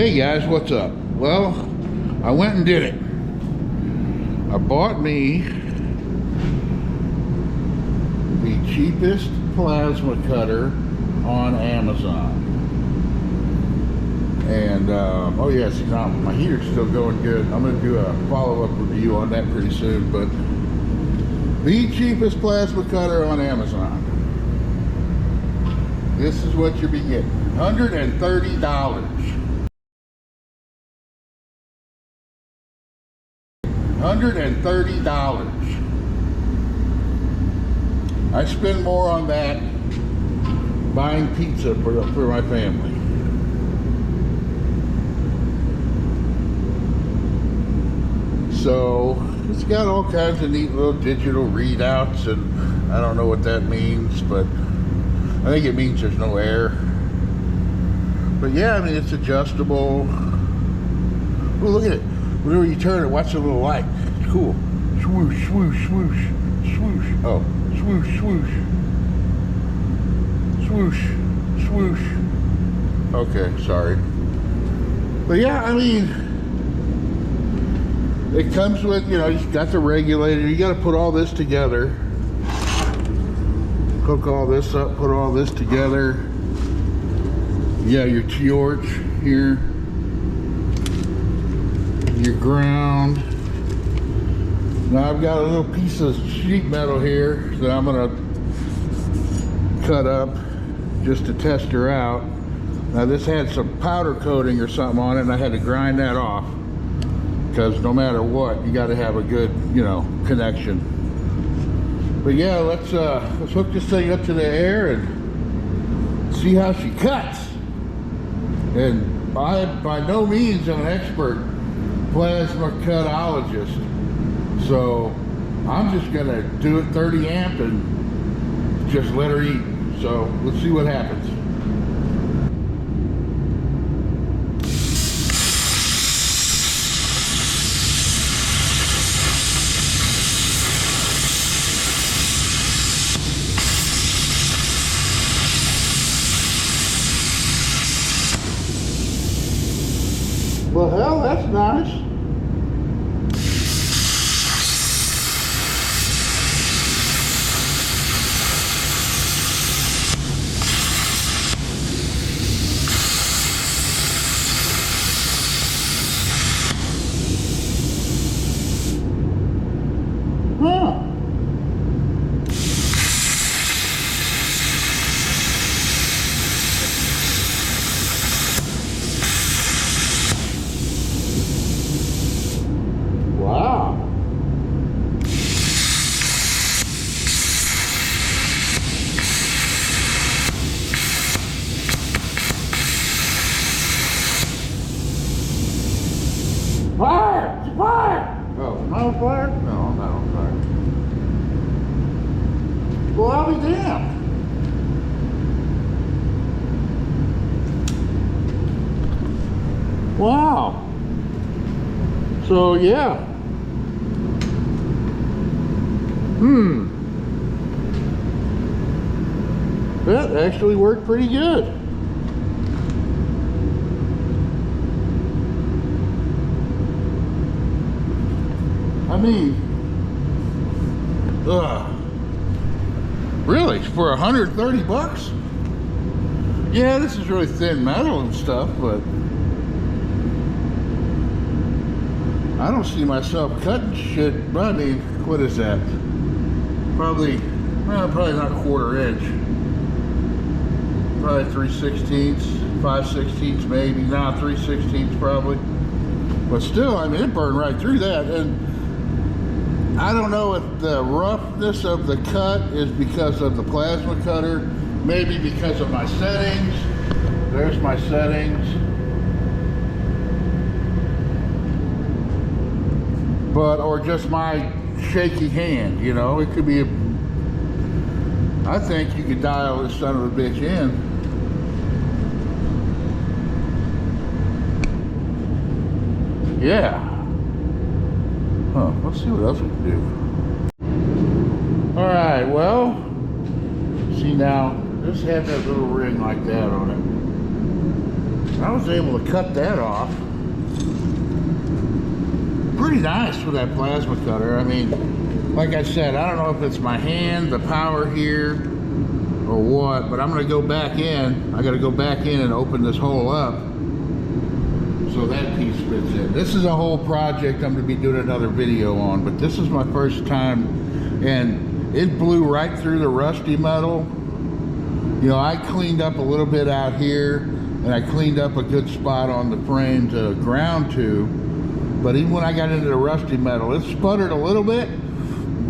Hey guys, what's up? Well, I went and did it. I bought me the cheapest plasma cutter on Amazon. And, oh yeah, see now my heater's still going good. I'm going to do a follow-up review on that pretty soon, but the cheapest plasma cutter on Amazon. This is what you'll be getting. $130. $130. I spend more on that buying pizza for my family. So it's got all kinds of neat little digital readouts, and I don't know what that means, but I think it means there's no air. But yeah, I mean, it's adjustable. Oh, look at it. Whenever you turn it, watch the little light. It's cool. Swoosh, swoosh, swoosh, swoosh. Oh, swoosh, swoosh. Swoosh, swoosh. Okay, sorry. But yeah, I mean, it comes with, you know, you've got the regulator. You got to put all this together. Hook all this up, put all this together. Yeah, your torch here. Your ground. Now I've got a little piece of sheet metal here that I'm gonna cut up just to test her out. Now this had some powder coating or something on it, and I had to grind that off because no matter what, you got to have a good, you know, connection. But yeah, let's hook this thing up to the air and see how she cuts. And I by no means am an expert plasma cutologist, so I'm just gonna do it 30 amp and just let her eat. So let's see what happens. Well, hell, that's nice. Huh. Wow. Fire! It's fire! Oh, am I on fire? No, I'm not on fire. Well, I'll be damned. Wow. So, yeah. That actually worked pretty good. I mean, really, for 130 bucks? Yeah, this is really thin metal and stuff, but I don't see myself cutting shit. I mean, what is that? Probably, well, probably not a quarter inch. Probably 3/16, 5/16 maybe. Nah, 3/16 probably. But still, I mean, it burned right through that. And I don't know if the roughness of the cut is because of the plasma cutter, maybe because of my settings. There's my settings. But, or just my shaky hand, you know, it could be a, I think you could dial this son of a bitch in. Yeah. Huh, let's see what else we can do. All right, well, see now, this had that little ring like that on it. I was able to cut that off. Pretty nice with that plasma cutter. I mean, like I said, I don't know if it's my hand, the power here, or what, but I'm gonna go back in. I gotta go back in and open this hole up so that piece fits in. This is a whole project I'm gonna be doing another video on, but this is my first time, and it blew right through the rusty metal. You know, I cleaned up a little bit out here, and I cleaned up a good spot on the frame to ground to, but even when I got into the rusty metal, it sputtered a little bit,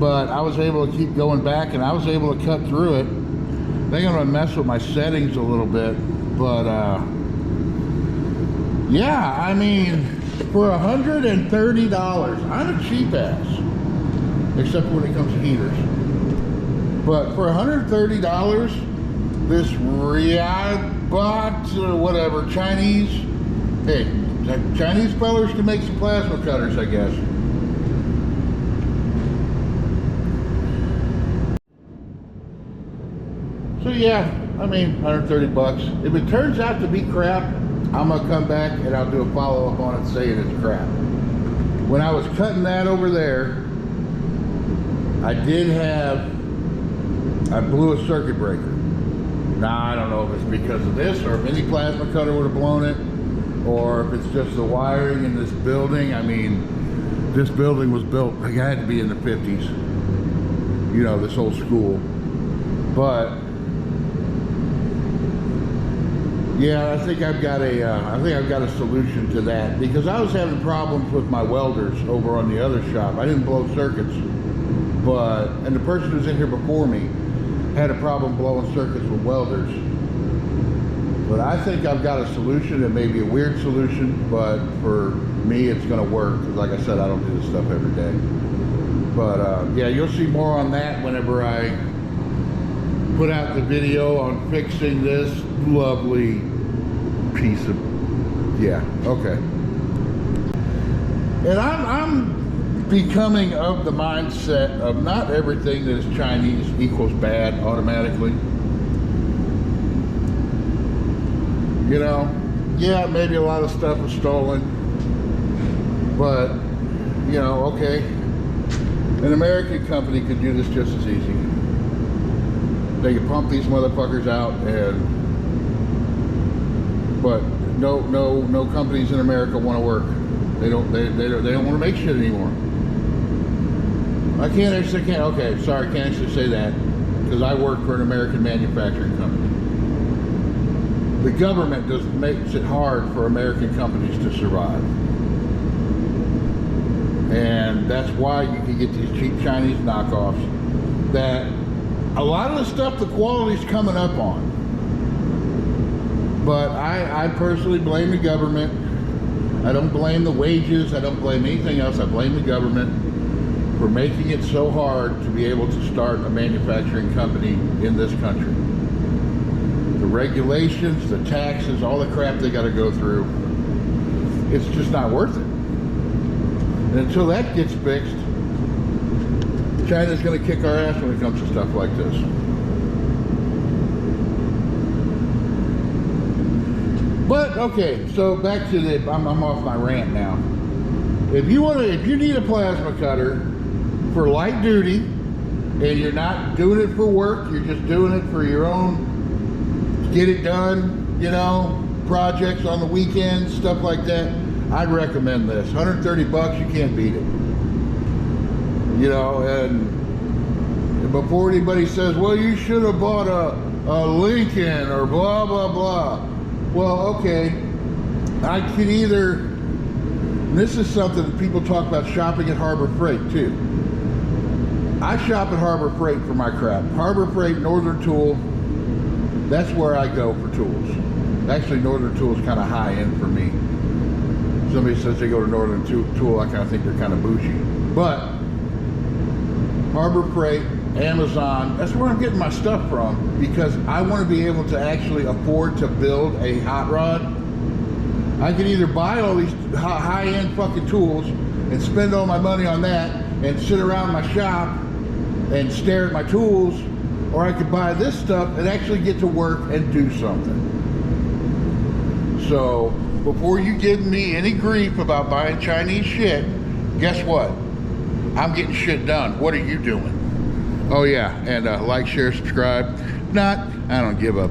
but I was able to keep going back, and I was able to cut through it. They're gonna mess with my settings a little bit, but yeah, I mean, for $130, I'm a cheap ass, except when it comes to heaters. But for $130, this Riyadbot or whatever, Chinese, hey, Chinese fellers can make some plasma cutters, I guess. So yeah, I mean, 130 bucks. If it turns out to be crap, I'm gonna come back and I'll do a follow-up on it saying it's crap. When I was cutting that over there, I blew a circuit breaker. Now, I don't know if it's because of this or if any plasma cutter would have blown it, or if it's just the wiring in this building. I mean, this building was built, like, it had to be in the 50s. You know, this old school. But yeah, I think I've got a solution to that, because I was having problems with my welders over on the other shop. I didn't blow circuits, and the person who's in here before me had a problem blowing circuits with welders. But I think I've got a solution. It may be a weird solution, but for me, it's gonna work, because like I said, I don't do this stuff every day. But yeah, you'll see more on that whenever I put out the video on fixing this lovely piece of, yeah, okay. And I'm becoming of the mindset of not everything that is Chinese equals bad automatically. You know, yeah, maybe a lot of stuff is stolen, but, you know, okay, an American company could do this just as easy. They could pump these motherfuckers out, but no companies in America want to work. They don't want to make shit anymore. Can't actually say that, because I work for an American manufacturing company. The government makes it hard for American companies to survive. And that's why you can get these cheap Chinese knockoffs that a lot of the stuff the quality's coming up on. But I personally blame the government. I don't blame the wages. I don't blame anything else. I blame the government for making it so hard to be able to start a manufacturing company in this country. The regulations, the taxes, all the crap they got to go through, it's just not worth it. And until that gets fixed, China's going to kick our ass when it comes to stuff like this. But okay, so back to the, I'm off my rant now. If you need a plasma cutter for light duty, and you're not doing it for work, you're just doing it for your own, get it done, you know, projects on the weekends, stuff like that, I'd recommend this. 130 bucks, you can't beat it. You know, and before anybody says, well, you should have bought a Lincoln or blah, blah, blah. Well, okay, I could either, and this is something that people talk about shopping at Harbor Freight too. I shop at Harbor Freight for my crap. Harbor Freight, Northern Tool, that's where I go for tools. Actually, Northern Tool is kind of high end for me. Somebody says they go to Northern Tool, I kind of think they're kind of bougie. But Harbor Freight, Amazon, that's where I'm getting my stuff from, because I want to be able to actually afford to build a hot rod. I can either buy all these high-end fucking tools and spend all my money on that and sit around my shop and stare at my tools, or I could buy this stuff and actually get to work and do something. So before you give me any grief about buying Chinese shit, guess what? I'm getting shit done. What are you doing? Oh yeah, and like, share, subscribe. If not, I don't give a